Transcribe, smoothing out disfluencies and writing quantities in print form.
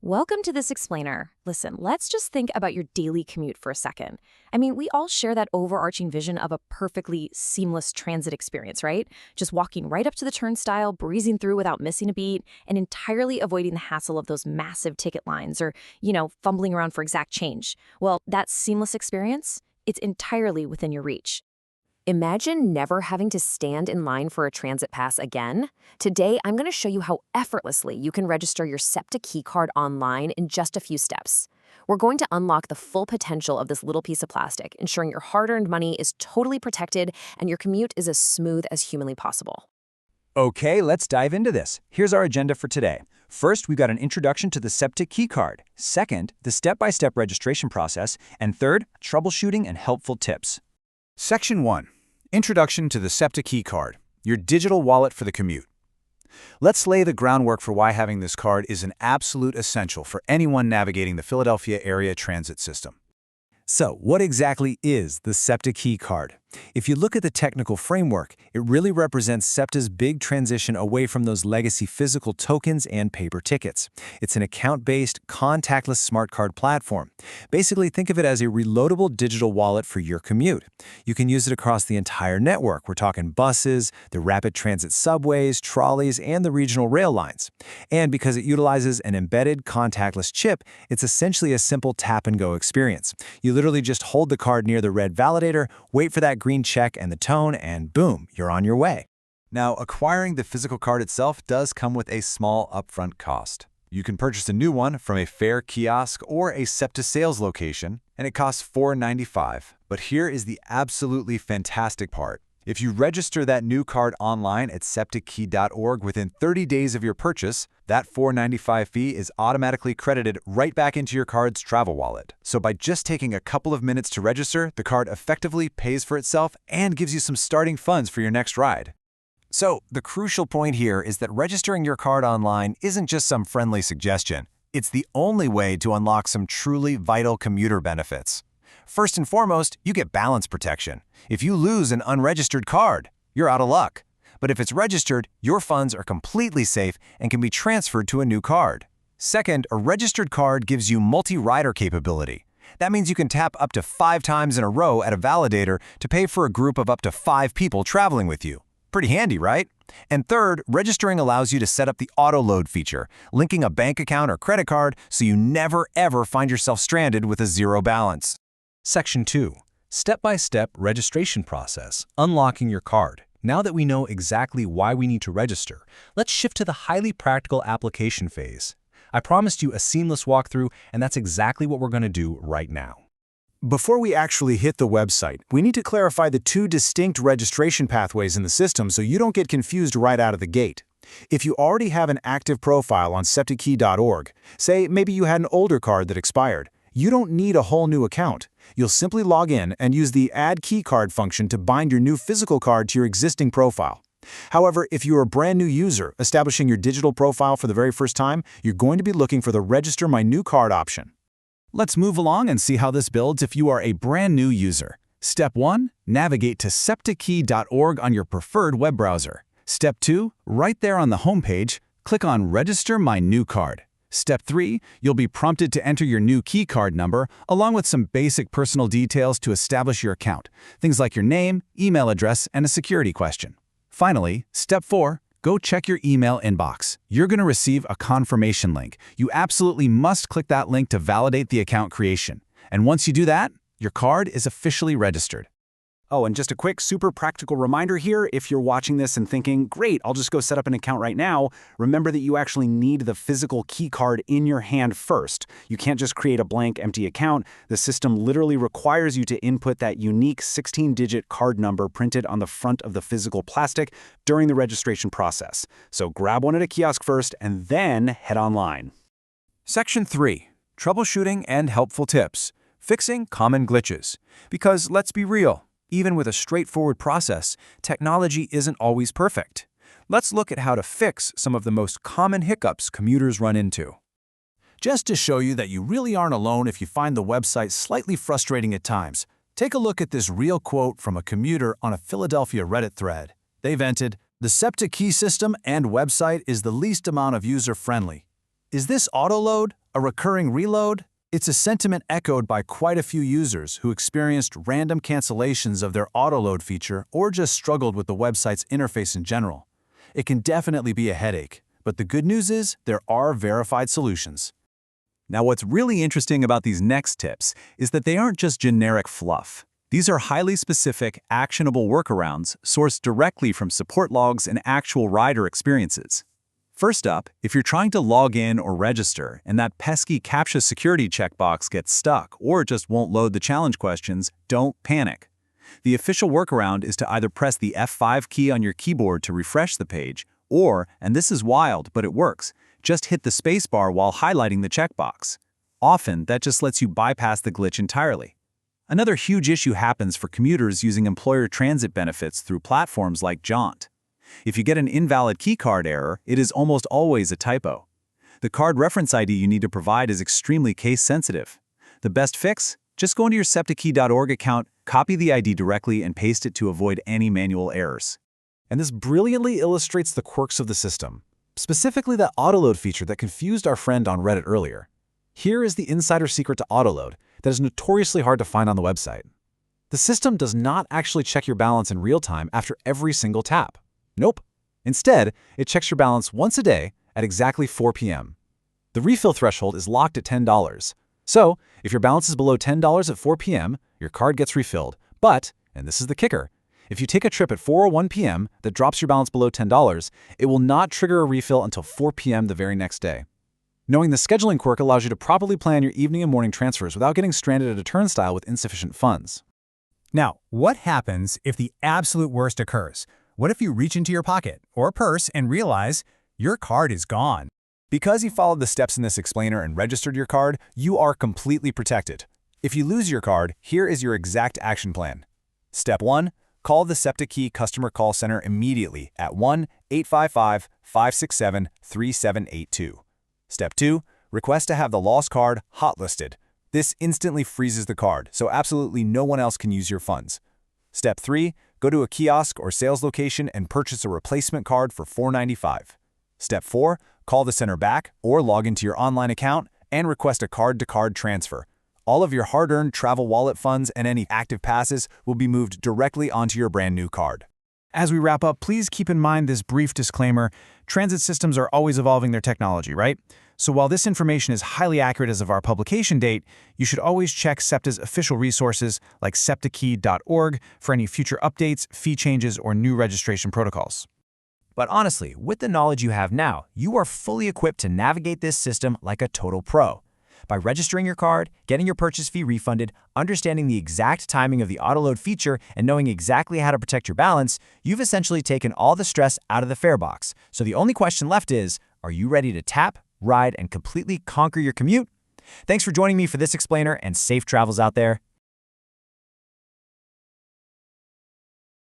Welcome to This Explainer. Listen, let's just think about your daily commute for a second. I mean, we all share that overarching vision of a perfectly seamless transit experience, right? Just walking right up to the turnstile, breezing through without missing a beat, and entirely avoiding the hassle of those massive ticket lines or, fumbling around for exact change. Well, that seamless experience, it's entirely within your reach. Imagine never having to stand in line for a transit pass again. Today, I'm going to show you how effortlessly you can register your SEPTA Key card online in just a few steps. We're going to unlock the full potential of this little piece of plastic, ensuring your hard-earned money is totally protected and your commute is as smooth as humanly possible. Okay, let's dive into this. Here's our agenda for today. First, we've got an introduction to the SEPTA Key card. Second, the step-by-step registration process. And third, troubleshooting and helpful tips. Section 1. Introduction to the SEPTA Key card, your digital wallet for the commute. Let's lay the groundwork for why having this card is an absolute essential for anyone navigating the Philadelphia area transit system. So, what exactly is the SEPTA Key card? If you look at the technical framework, it really represents SEPTA's big transition away from those legacy physical tokens and paper tickets. It's an account-based, contactless smart card platform. Basically, think of it as a reloadable digital wallet for your commute. You can use it across the entire network. We're talking buses, the rapid transit subways, trolleys, and the regional rail lines. And because it utilizes an embedded contactless chip, it's essentially a simple tap-and-go experience. You literally just hold the card near the red validator, wait for that green check and the tone, and boom, you're on your way. Now, acquiring the physical card itself does come with a small upfront cost. You can purchase a new one from a fair kiosk or a SEPTA sales location, and it costs $4.95. But here is the absolutely fantastic part. If you register that new card online at SEPTAKey.org within 30 days of your purchase, that $4.95 fee is automatically credited right back into your card's travel wallet. So by just taking a couple of minutes to register, the card effectively pays for itself and gives you some starting funds for your next ride. So, the crucial point here is that registering your card online isn't just some friendly suggestion. It's the only way to unlock some truly vital commuter benefits. First and foremost, you get balance protection. If you lose an unregistered card, you're out of luck. But if it's registered, your funds are completely safe and can be transferred to a new card. Second, a registered card gives you multi-rider capability. That means you can tap up to 5 times in a row at a validator to pay for a group of up to 5 people traveling with you. Pretty handy, right? And third, registering allows you to set up the auto-load feature, linking a bank account or credit card so you never ever find yourself stranded with a zero balance. Section 2. Step-by-step registration process, unlocking your card. Now that we know exactly why we need to register, let's shift to the highly practical application phase. I promised you a seamless walkthrough, and that's exactly what we're going to do right now. Before we actually hit the website, we need to clarify the 2 distinct registration pathways in the system so you don't get confused right out of the gate. If you already have an active profile on SEPTAKey.org, say maybe you had an older card that expired, you don't need a whole new account. You'll simply log in and use the Add Key Card function to bind your new physical card to your existing profile. However, if you're a brand new user establishing your digital profile for the very first time, you're going to be looking for the Register My New Card option. Let's move along and see how this builds if you are a brand new user. Step 1. Navigate to SEPTAKey.org on your preferred web browser. Step 2. Right there on the homepage, click on Register My New Card. Step 3, you'll be prompted to enter your new key card number along with some basic personal details to establish your account, things like your name, email address, and a security question. Finally, Step 4, go check your email inbox. You're going to receive a confirmation link. You absolutely must click that link to validate the account creation. And once you do that, your card is officially registered. Oh, and just a quick, super practical reminder here, if you're watching this and thinking, great, I'll just go set up an account right now, remember that you actually need the physical key card in your hand first. You can't just create a blank, empty account. The system literally requires you to input that unique 16-digit card number printed on the front of the physical plastic during the registration process. So grab one at a kiosk first and then head online. Section 3. Troubleshooting and helpful tips. Fixing common glitches. Because let's be real, even with a straightforward process, technology isn't always perfect. Let's look at how to fix some of the most common hiccups commuters run into. Just to show you that you really aren't alone if you find the website slightly frustrating at times, take a look at this real quote from a commuter on a Philadelphia Reddit thread. They vented, "The SEPTA Key system and website is the least amount of user-friendly. Is this auto-load? A recurring reload? It's a sentiment echoed by quite a few users who experienced random cancellations of their autoload feature or just struggled with the website's interface in general. It can definitely be a headache, but the good news is there are verified solutions. Now, what's really interesting about these next tips is that they aren't just generic fluff. These are highly specific, actionable workarounds sourced directly from support logs and actual rider experiences. First up, if you're trying to log in or register and that pesky CAPTCHA security checkbox gets stuck or just won't load the challenge questions, don't panic. The official workaround is to either press the F5 key on your keyboard to refresh the page, or, and this is wild, but it works, just hit the spacebar while highlighting the checkbox. Often, that just lets you bypass the glitch entirely. Another huge issue happens for commuters using employer transit benefits through platforms like Jaunt. If you get an invalid keycard error, it is almost always a typo. The card reference ID you need to provide is extremely case-sensitive. The best fix? Just go into your SEPTAKey.org account, copy the ID directly, and paste it to avoid any manual errors. And this brilliantly illustrates the quirks of the system, specifically that autoload feature that confused our friend on Reddit earlier. Here is the insider secret to autoload that is notoriously hard to find on the website. The system does not actually check your balance in real time after every single tap. Nope. Instead, it checks your balance once a day at exactly 4 p.m. The refill threshold is locked at $10. So, if your balance is below $10 at 4 p.m., your card gets refilled. But, and this is the kicker, if you take a trip at 4:01 p.m. that drops your balance below $10, it will not trigger a refill until 4 p.m. the very next day. Knowing the scheduling quirk allows you to properly plan your evening and morning transfers without getting stranded at a turnstile with insufficient funds. Now, what happens if the absolute worst occurs? What if you reach into your pocket or purse and realize your card is gone? Because you followed the steps in this explainer and registered your card, you are completely protected. If you lose your card, here is your exact action plan. Step 1. Call the SEPTA Key customer call center immediately at 1-855-567-3782. Step 2. Request to have the lost card hotlisted. This instantly freezes the card, so absolutely no one else can use your funds. Step 3. Go to a kiosk or sales location and purchase a replacement card for $4.95. Step 4. Call the center back or log into your online account and request a card-to-card transfer. All of your hard-earned travel wallet funds and any active passes will be moved directly onto your brand new card. As we wrap up, please keep in mind this brief disclaimer. Transit systems are always evolving their technology, right? So while this information is highly accurate as of our publication date, you should always check SEPTA's official resources like SEPTAKey.org for any future updates, fee changes, or new registration protocols. But honestly, with the knowledge you have now, you are fully equipped to navigate this system like a total pro. By registering your card, getting your purchase fee refunded, understanding the exact timing of the autoload feature, and knowing exactly how to protect your balance, you've essentially taken all the stress out of the fare box. So the only question left is, are you ready to tap, ride, and completely conquer your commute? Thanks for joining me for this explainer, and safe travels out there.